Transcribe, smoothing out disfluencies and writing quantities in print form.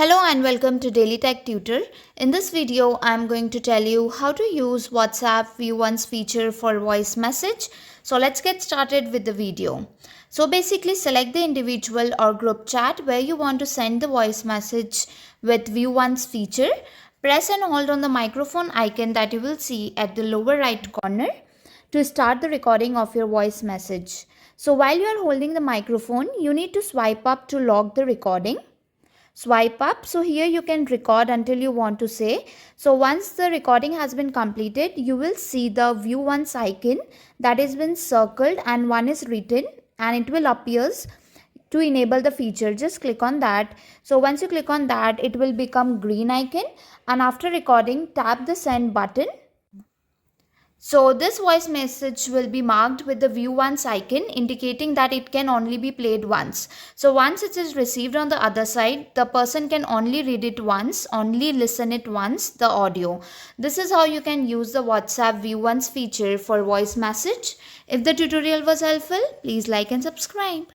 Hello and welcome to Daily Tech Tutor. In this video, I am going to tell you how to use WhatsApp View Once feature for voice message. So let's get started with the video. So basically select the individual or group chat where you want to send the voice message with View Once feature. Press and hold on the microphone icon that you will see at the lower right corner to start the recording of your voice message. So while you are holding the microphone, you need to swipe up to lock the recording. Swipe up, so here you can record until you want to say. So once the recording has been completed, you will see the view once icon that has been circled and one is written, and it will appear to enable the feature. Just click on that. So once you click on that, it will become green icon, and after recording, tap the send button. So this voice message will be marked with the view once icon, indicating that it can only be played once. So once it is received on the other side, the person can only read it once, only listen it once, the audio. This is how you can use the WhatsApp view once feature for voice message. If the tutorial was helpful, please like and subscribe.